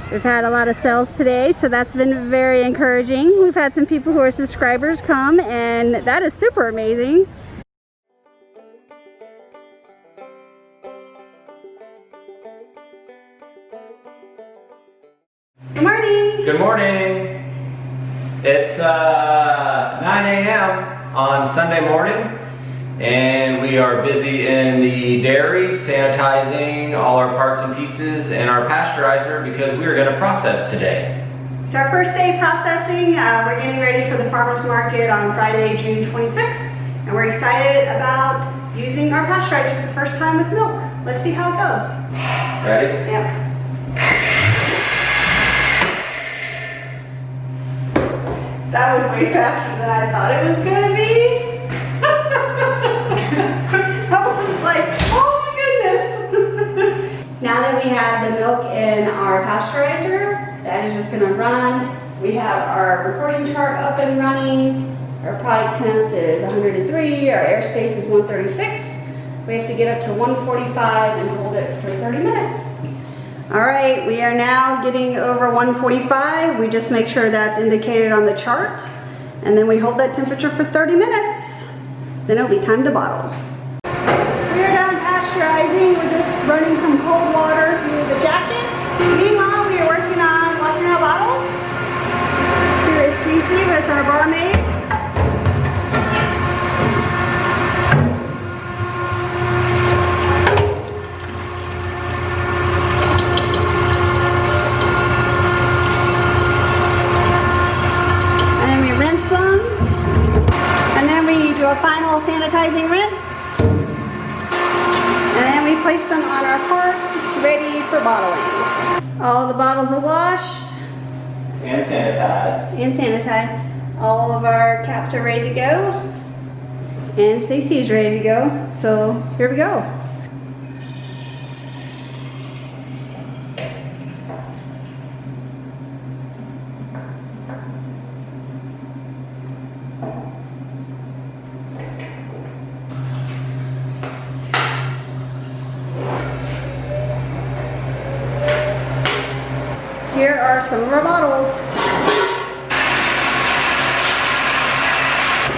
We've had a lot of sales today, so that's been very encouraging. We've had some people who are subscribers come, and that is super amazing. Good morning! Good morning! It's 9 a.m. on Sunday morning, and we are busy in the dairy, sanitizing all our parts and pieces and our pasteurizer because we are going to process today. It's our first day processing. We're getting ready for the farmers market on Friday, June 26th, and we're excited about using our pasteurizer for the first time with milk. Let's see how it goes. Ready? Yep. That was way faster than I thought it was going to be. I was like, oh my goodness. Now that we have the milk in our pasteurizer, that is just going to run. We have our recording chart up and running. Our product temp is 103. Our airspace is 136. We have to get up to 145 and hold it for 30 minutes. All right, we are now getting over 145. We just make sure that's indicated on the chart, and then we hold that temperature for 30 minutes. Then it'll be time to bottle. We are done pasteurizing. We're just running some cold water through the jacket. Meanwhile, we are working on washing our bottles. Here is Cece with our barmaid. A final sanitizing rinse, and then we place them on our cart ready for bottling. All the bottles are washed And sanitized. All of our caps are ready to go, and Stacy is ready to go, so here we go. Here are some of our bottles.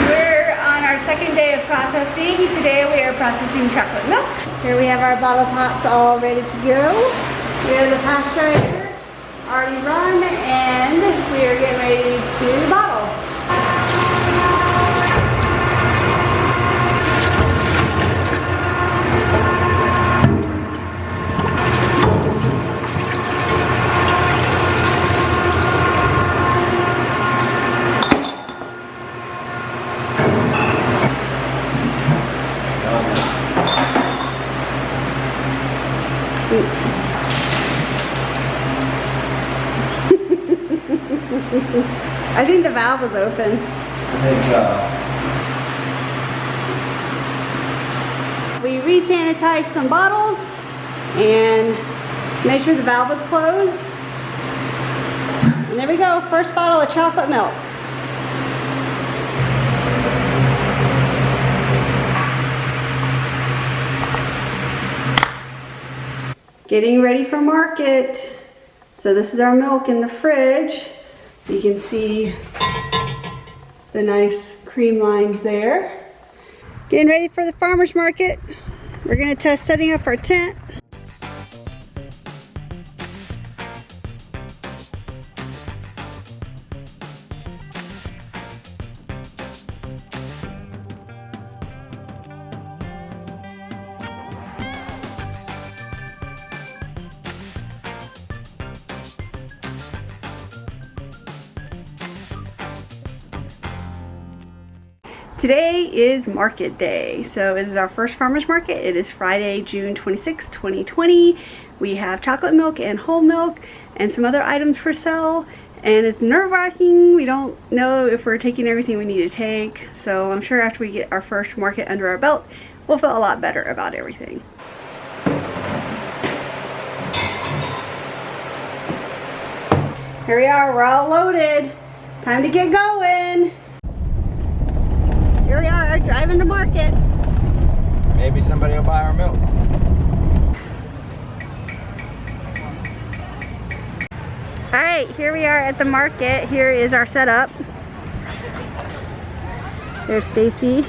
We're on our second day of processing. Today we are processing chocolate milk. Here we have our bottle tops all ready to go. We have the pasteurizer already run, and we are getting ready to bottle. I think the valve is open. I think so. We re-sanitized some bottles and made sure the valve was closed. And there we go, first bottle of chocolate milk. Getting ready for market. So this is our milk in the fridge. You can see the nice cream lines there. Getting ready for the farmer's market. We're gonna test setting up our tent. Today is market day, so it is our first farmer's market. It is Friday, June 26, 2020. We have chocolate milk and whole milk and some other items for sale, and it's nerve-wracking. We don't know if we're taking everything we need to take, so I'm sure after we get our first market under our belt, we'll feel a lot better about everything. Here we are, we're all loaded. Time to get going. Here we are, driving to market. Maybe somebody will buy our milk. All right, here we are at the market. Here is our setup. There's Stacy.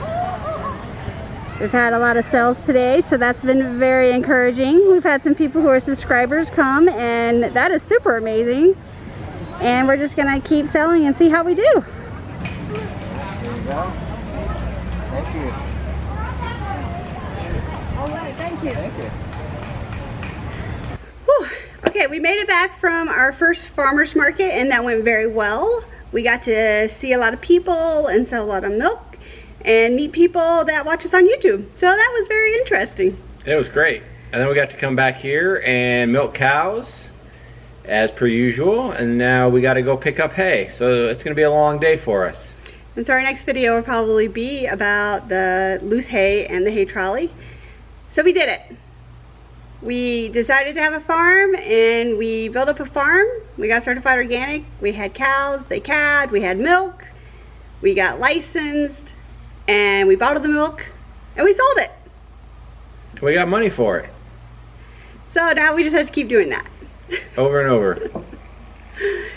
We've had a lot of sales today, so that's been very encouraging. We've had some people who are subscribers come, and that is super amazing. And we're just gonna keep selling and see how we do. There you go. Thank you. All right, thank you. Thank you. Whew. Okay, we made it back from our first farmer's market, and that went very well. We got to see a lot of people and sell a lot of milk and meet people that watch us on YouTube. So that was very interesting. It was great. And then we got to come back here and milk cows as per usual. And now we got to go pick up hay. So it's going to be a long day for us. And so our next video will probably be about the loose hay and the hay trolley. So we did it. We decided to have a farm, and we built up a farm. We got certified organic. We had cows, they calved, we had milk. We got licensed, and we bottled the milk, and we sold it. We got money for it. So now we just have to keep doing that. Over and over.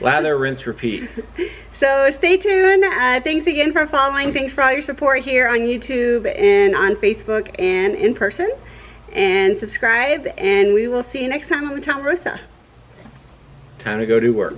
Lather, rinse, repeat. So stay tuned. Thanks again for following. Thanks for all your support here on YouTube and on Facebook and in person. And subscribe, and we will see you next time on the Tom Rosa. Time to go do work.